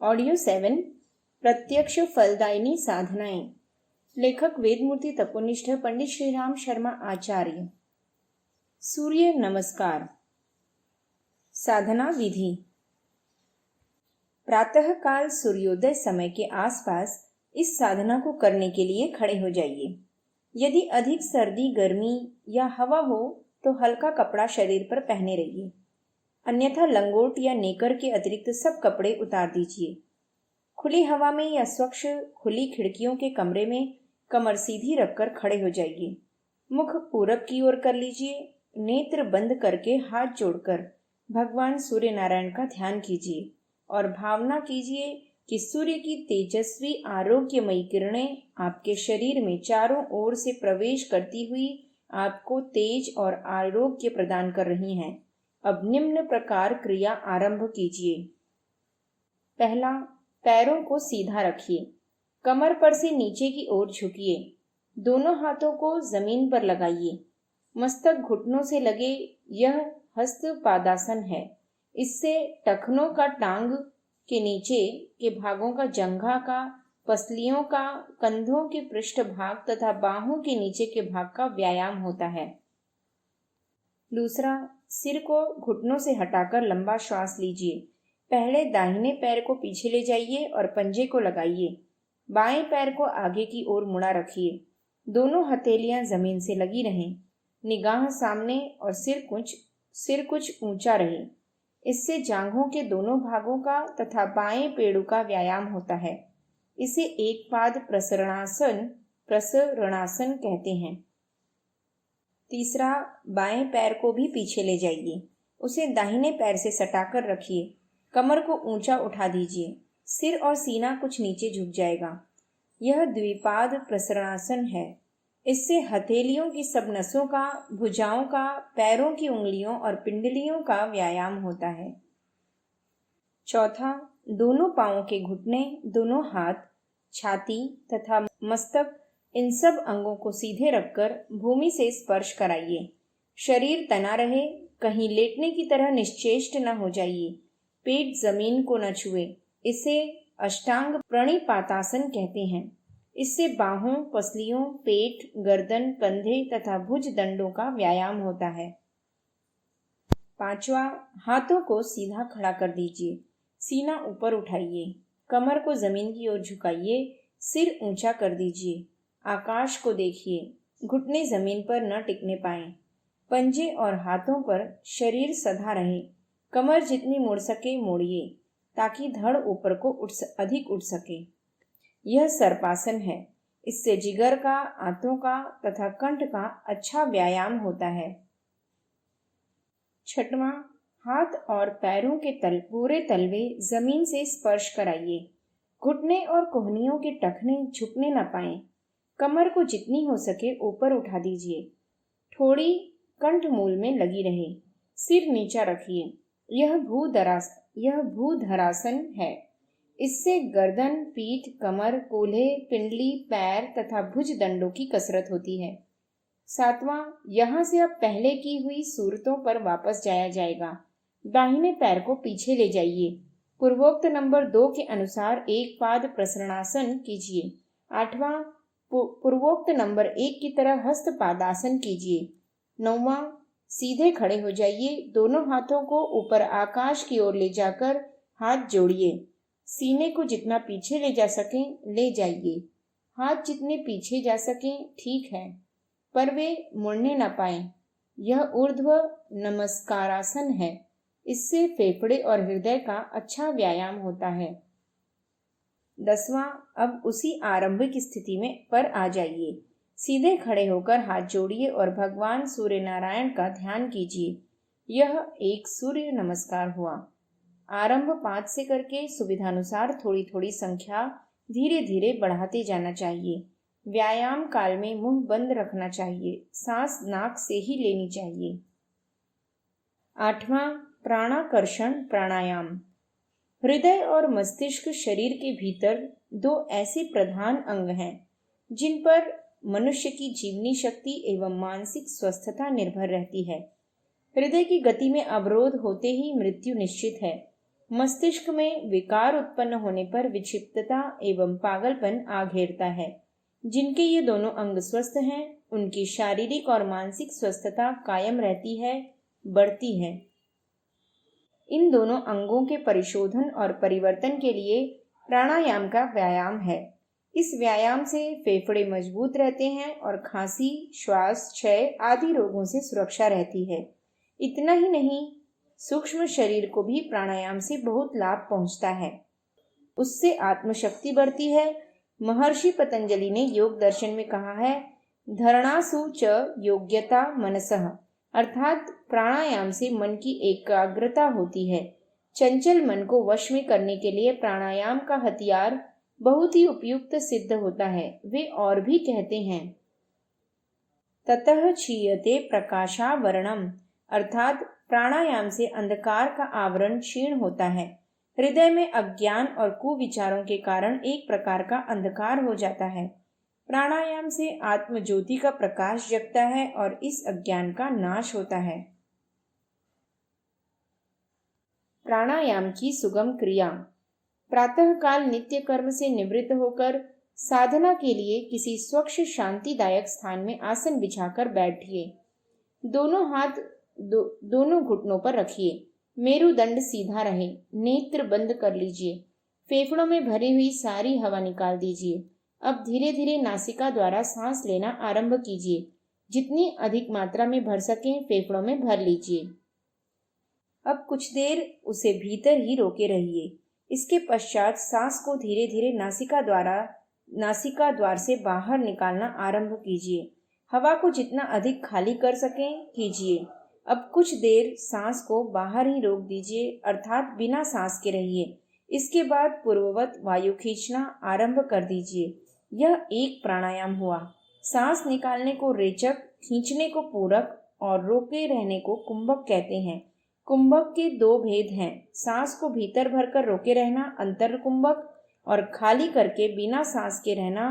Audio 7 प्रत्यक्ष फलदायिनी साधनाएं। लेखक वेदमूर्ति तपोनिष्ठ पंडित श्रीराम शर्मा आचार्य। सूर्य नमस्कार। साधना विधि। प्रातः काल सूर्योदय समय के आसपास इस साधना को करने के लिए खड़े हो जाइए। यदि अधिक सर्दी, गर्मी या हवा हो तो हल्का कपड़ा शरीर पर पहने रहिए, अन्यथा लंगोट या नेकर के अतिरिक्त सब कपड़े उतार दीजिए। खुली हवा में या स्वच्छ खुली खिड़कियों के कमरे में कमर सीधी रखकर खड़े हो जाइए। मुख पूरब की ओर कर लीजिए। नेत्र बंद करके हाथ जोड़कर भगवान सूर्य नारायण का ध्यान कीजिए और भावना कीजिए कि सूर्य की तेजस्वी आरोग्यमयी किरणें आपके शरीर में चारों ओर से प्रवेश करती हुई आपको तेज और आरोग्य प्रदान कर रही हैं। अब निम्न प्रकार क्रिया आरंभ कीजिए। पहला, पैरों को सीधा रखिए। कमर पर से नीचे की ओर झुकिए। दोनों हाथों को जमीन पर लगाइए। मस्तक घुटनों से लगे। यह हस्त पादासन है। इससे टखनों का, टांग के नीचे के भागों का, जंघा का, पसलियों का, कंधों के पृष्ठ भाग तथा बाहों के नीचे के भाग का व्यायाम होता है। दूसरा, सिर को घुटनों से हटाकर लंबा श्वास लीजिए। पहले दाहिने पैर को पीछे ले जाइए और पंजे को लगाइए। बाएं पैर को आगे की ओर मुड़ा रखिए। दोनों हथेलियां जमीन से लगी रहें। निगाह सामने और सिर कुछ ऊंचा रहे। इससे जांघों के दोनों भागों का तथा बाएं पेड़ों का व्यायाम होता है। इसे एक पाद प्रसरणासन कहते हैं। तीसरा, बाएं पैर को भी पीछे ले जाइए। उसे दाहिने पैर से सटाकर रखिए। कमर को ऊंचा उठा दीजिए। सिर और सीना कुछ नीचे झुक जाएगा। यह द्विपाद प्रसरणासन है। इससे हथेलियों की सब नसों का, भुजाओं का, पैरों की उंगलियों और पिंडलियों का व्यायाम होता है। चौथा, दोनों पांवों के घुटने, दोनों हाथ, छाती तथा मस्तक, इन सब अंगों को सीधे रखकर भूमि से स्पर्श कराइए। शरीर तना रहे, कहीं लेटने की तरह निश्चेष्ट न हो जाइए। पेट जमीन को न छुए। इसे अष्टांग प्रणिपातासन कहते हैं। इससे बाहों, पसलियों, पेट, गर्दन, कंधे तथा भुज दंडों का व्यायाम होता है। पांचवा, हाथों को सीधा खड़ा कर दीजिए। सीना ऊपर उठाइए। कमर को जमीन की ओर झुकाइए। सिर ऊंचा कर दीजिए। आकाश को देखिए। घुटने जमीन पर न टिकने पाएं। पंजे और हाथों पर शरीर सधा रहे। कमर जितनी मुड़ सके मोड़िए ताकि धड़ ऊपर को अधिक उठ सके। यह सर्पासन है। इससे जिगर का, आंतों का तथा कंठ का अच्छा व्यायाम होता है। छठवां, हाथ और पैरों के पूरे तलवे जमीन से स्पर्श कराइए। घुटने और कोहनियों के टखने झुकने न पाएं। कमर को जितनी हो सके ऊपर उठा दीजिए। ठोड़ी कंठ मूल में लगी रहे। सिर नीचा रखिए। यह भूधरासन है। इससे गर्दन, पीठ, कमर, कूल्हे, पिंडली, पैर तथा भुज दंडों की कसरत होती है। सातवां, यहाँ से अब पहले की हुई सूरतों पर वापस जाया जाएगा। दाहिने पैर को पीछे ले जाइए। पूर्वोक्त नंबर 2 के अनुसार एक पाद प्रसरणासन कीजिए। आठवां, पूर्वोक्त नंबर 1 की तरह हस्त पादासन कीजिए। नौवां, सीधे खड़े हो जाइए। दोनों हाथों को ऊपर आकाश की ओर ले जाकर हाथ जोड़िए। सीने को जितना पीछे ले जा सकें ले जाइए। हाथ जितने पीछे जा सकें ठीक है, पर वे मुड़ने न पाएं। यह ऊर्ध्व नमस्कारासन है। इससे फेफड़े और हृदय का अच्छा व्यायाम होता है। 10वां, अब उसी आरंभिक स्थिति में पर आ जाइए। सीधे खड़े होकर हाथ जोड़िए और भगवान सूर्य नारायण का ध्यान कीजिए। यह एक सूर्य नमस्कार हुआ। आरंभ 5 से करके सुविधानुसार थोड़ी थोड़ी संख्या धीरे धीरे बढ़ाते जाना चाहिए। व्यायाम काल में मुंह बंद रखना चाहिए। सांस नाक से ही लेनी चाहिए। 8वां, प्राणाकर्षण प्राणायाम। हृदय और मस्तिष्क शरीर के भीतर 2 ऐसे प्रधान अंग हैं जिन पर मनुष्य की जीवनी शक्ति एवं मानसिक स्वस्थता निर्भर रहती है। हृदय की गति में अवरोध होते ही मृत्यु निश्चित है। मस्तिष्क में विकार उत्पन्न होने पर विक्षिप्तता एवं पागलपन आ घेरता है। जिनके ये दोनों अंग स्वस्थ हैं, उनकी शारीरिक और मानसिक स्वस्थता कायम रहती है, बढ़ती है। इन दोनों अंगों के परिशोधन और परिवर्तन के लिए प्राणायाम का व्यायाम है। इस व्यायाम से फेफड़े मजबूत रहते हैं और खांसी, श्वास क्षय आदि रोगों से सुरक्षा रहती है। इतना ही नहीं, सूक्ष्म शरीर को भी प्राणायाम से बहुत लाभ पहुंचता है। उससे आत्मशक्ति बढ़ती है। महर्षि पतंजलि ने योग दर्शन में कहा है, धरणासु च योग्यता मनसः, अर्थात प्राणायाम से मन की एकाग्रता होती है। चंचल मन को वश में करने के लिए प्राणायाम का हथियार बहुत ही उपयुक्त सिद्ध होता है। वे और भी कहते हैं, ततः क्षीयते प्रकाशावरणम, अर्थात प्राणायाम से अंधकार का आवरण क्षीण होता है। हृदय में अज्ञान और कुविचारों के कारण एक प्रकार का अंधकार हो जाता है। प्राणायाम से आत्म ज्योति का प्रकाश जगता है और इस अज्ञान का नाश होता है। प्राणायाम की सुगम क्रिया। प्रातः काल नित्य कर्म से निवृत्त होकर साधना के लिए किसी स्वच्छ शांतिदायक स्थान में आसन बिछाकर बैठिए। दोनों हाथ दोनों घुटनों पर रखिए। मेरुदंड सीधा रहे। नेत्र बंद कर लीजिए। फेफड़ों में भरी हुई सारी हवा निकाल दीजिए। अब धीरे धीरे नासिका द्वारा सांस लेना आरंभ कीजिए। जितनी अधिक मात्रा में भर सकें फेफड़ों में भर लीजिए। अब कुछ देर उसे भीतर ही रोके रहिए। इसके पश्चात सांस को धीरे धीरे नासिका द्वार से बाहर निकालना आरंभ कीजिए। हवा को जितना अधिक खाली कर सकें कीजिए। अब कुछ देर सांस को बाहर ही रोक दीजिए, अर्थात बिना सांस के रहिए। इसके बाद पूर्ववत वायु खींचना आरंभ कर दीजिए। यह एक प्राणायाम हुआ। सांस निकालने को रेचक, खींचने को पूरक और रोके रहने को कुंभक कहते हैं। कुंभक के दो भेद हैं, सांस को भीतर भरकर रोके रहना अंतर कुंभक और खाली करके बिना सांस के रहना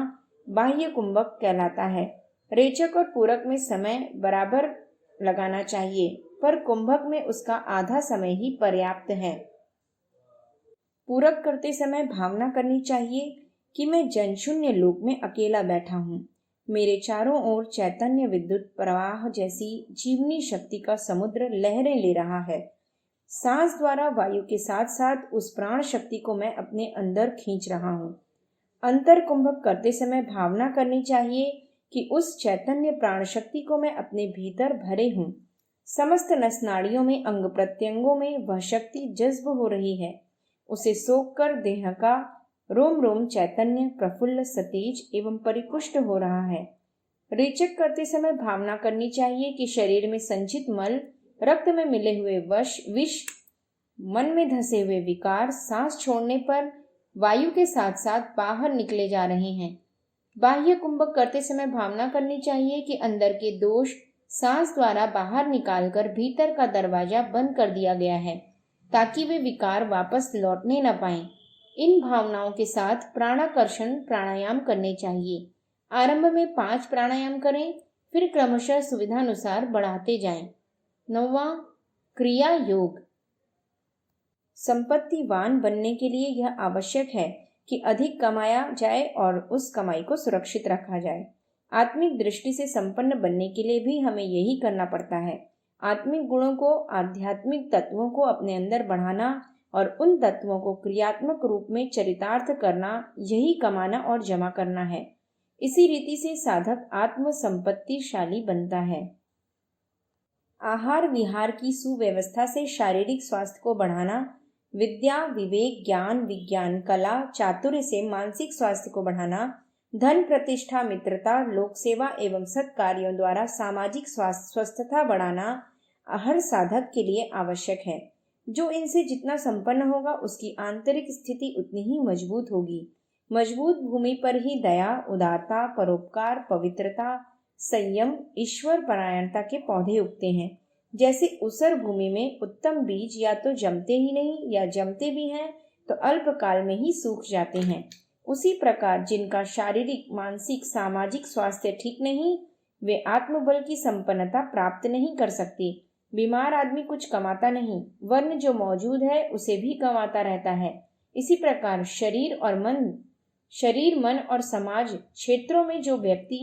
बाह्य कुंभक कहलाता है। रेचक और पूरक में समय बराबर लगाना चाहिए, पर कुंभक में उसका आधा समय ही पर्याप्त है। पूरक करते समय भावना करनी चाहिए कि मैं जनशून्य लोक में अकेला बैठा हूँ। मेरे चारों ओर चैतन्य विद्युत प्रवाह जैसी जीवनी शक्ति का समुद्र लहरें ले रहा है। सांस द्वारा वायु के साथ साथ उस प्राण शक्ति को मैं अपने अंदर खींच रहा हूँ। अंतर कुंभक करते समय भावना करनी चाहिए कि उस चैतन्य प्राण शक्ति को मैं अपने भीतर भरे हूँ। समस्त नसनाड़ियों में, अंग प्रत्यंगों में वह शक्ति जज्ब हो रही है। उसे सोख कर देह का रोम रोम चैतन्य प्रफुल्ल, सतेज एवं परिपुष्ट हो रहा है। रेचक करते समय भावना करनी चाहिए कि शरीर में संचित मल, रक्त में मिले हुए विष, मन में धसे हुए विकार सांस छोड़ने पर वायु के साथ साथ बाहर निकले जा रहे हैं। बाह्य कुंभक करते समय भावना करनी चाहिए कि अंदर के दोष सांस द्वारा बाहर निकालकर भीतर का दरवाजा बंद कर दिया गया है, ताकि वे विकार वापस लौटने न पाएं। इन भावनाओं के साथ प्राणाकर्षण प्राणायाम करने चाहिए। आरंभ में 5 प्राणायाम करें, फिर क्रमशः सुविधानुसार बढ़ाते जाएं। 9वां, क्रिया योग। संपत्तिवान बनने के लिए यह आवश्यक है कि अधिक कमाया जाए और उस कमाई को सुरक्षित रखा जाए। आत्मिक दृष्टि से संपन्न बनने के लिए भी हमें यही करना पड़ता है। आत्मिक गुणों को, आध्यात्मिक तत्वों को अपने अंदर बढ़ाना और उन तत्वों को क्रियात्मक रूप में चरितार्थ करना, यही कमाना और जमा करना है। इसी रीति से साधक आत्म संपत्तिशाली बनता है। आहार विहार की सुव्यवस्था से शारीरिक स्वास्थ्य को बढ़ाना, विद्या, विवेक, ज्ञान, विज्ञान, कला, चातुर्य से मानसिक स्वास्थ्य को बढ़ाना, धन, प्रतिष्ठा, मित्रता, लोक सेवा एवं सत्कार्यों द्वारा सामाजिक स्वस्थता बढ़ाना हर साधक के लिए आवश्यक है। जो इनसे जितना संपन्न होगा उसकी आंतरिक स्थिति उतनी ही मजबूत होगी। मजबूत भूमि पर ही दया, उदारता, परोपकार, पवित्रता, संयम, ईश्वर परायणता के पौधे उगते हैं। जैसे ऊसर भूमि में उत्तम बीज या तो जमते ही नहीं या जमते भी हैं तो अल्पकाल में ही सूख जाते हैं, उसी प्रकार जिनका शारीरिक, मानसिक, सामाजिक स्वास्थ्य ठीक नहीं, वे आत्मबल की संपन्नता प्राप्त नहीं कर सकते। बीमार आदमी कुछ कमाता नहीं, वर्ण जो मौजूद है उसे भी कमाता रहता है। इसी प्रकार शरीर मन और समाज क्षेत्रों में जो व्यक्ति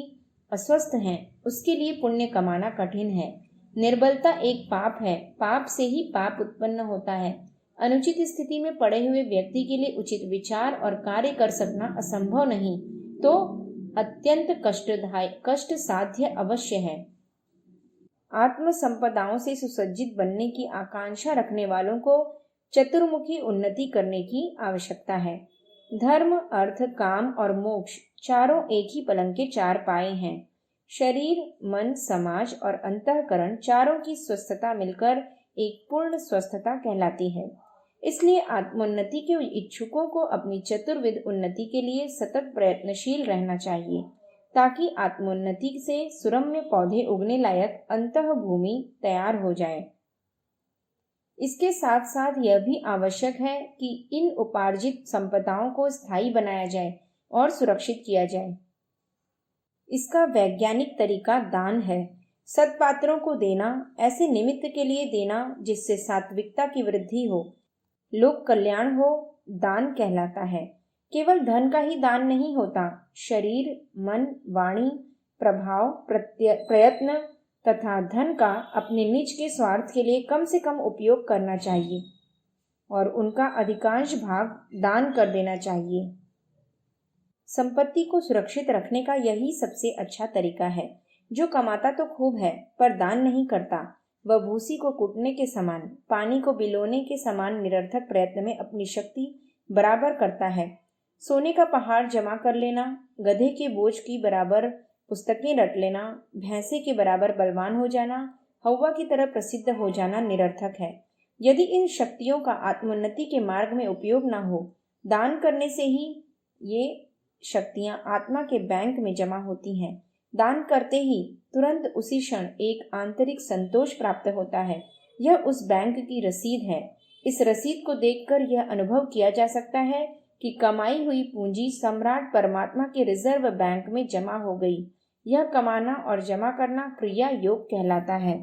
अस्वस्थ हैं, उसके लिए पुण्य कमाना कठिन है। निर्बलता एक पाप है, पाप से ही पाप उत्पन्न होता है। अनुचित स्थिति में पड़े हुए व्यक्ति के लिए उचित विचार और कार्य कर सकना असंभव नहीं तो अत्यंत कष्ट साध्य अवश्य है। आत्म संपदाओं से सुसज्जित बनने की आकांक्षा रखने वालों को चतुर्मुखी उन्नति करने की आवश्यकता है। धर्म, अर्थ, काम और मोक्ष चारों एक ही पलंग के चार पाए हैं। शरीर, मन, समाज और अंतःकरण चारों की स्वस्थता मिलकर एक पूर्ण स्वस्थता कहलाती है। इसलिए आत्मोन्नति के इच्छुकों को अपनी चतुर्विध उन्नति के लिए सतत प्रयत्नशील रहना चाहिए, ताकि आत्मोन्नति से सुरम्य पौधे उगने लायक अंतः भूमि तैयार हो जाए। इसके साथ साथ यह भी आवश्यक है कि इन उपार्जित संपदाओं को स्थायी बनाया जाए और सुरक्षित किया जाए। इसका वैज्ञानिक तरीका दान है। सत्पात्रों को देना, ऐसे निमित्त के लिए देना जिससे सात्विकता की वृद्धि हो, लोक कल्याण हो, दान कहलाता है। केवल धन का ही दान नहीं होता, शरीर, मन, वाणी, प्रभाव, प्रयत्न तथा धन का अपने निज के स्वार्थ के लिए कम से कम उपयोग करना चाहिए और उनका अधिकांश भाग दान कर देना चाहिए। संपत्ति को सुरक्षित रखने का यही सबसे अच्छा तरीका है। जो कमाता तो खूब है पर दान नहीं करता, वह भूसी को कूटने के समान, पानी को बिलोने के समान निरर्थक प्रयत्न में अपनी शक्ति बराबर करता है। सोने का पहाड़ जमा कर लेना, गधे के बोझ की बराबर पुस्तकें रट लेना, भैंसे के बराबर बलवान हो जाना, हवा की तरह प्रसिद्ध हो जाना निरर्थक है। यदि इन शक्तियों का आत्मोन्नति के मार्ग में उपयोग न हो, दान करने से ही ये शक्तियां आत्मा के बैंक में जमा होती हैं। दान करते ही तुरंत उसी क्षण एक आंतरिक संतोष प्राप्त होता है। यह उस बैंक की रसीद है। इस रसीद को देखकर यह अनुभव किया जा सकता है कि कमाई हुई पूंजी सम्राट परमात्मा के रिजर्व बैंक में जमा हो गई। यह कमाना और जमा करना क्रिया योग कहलाता है।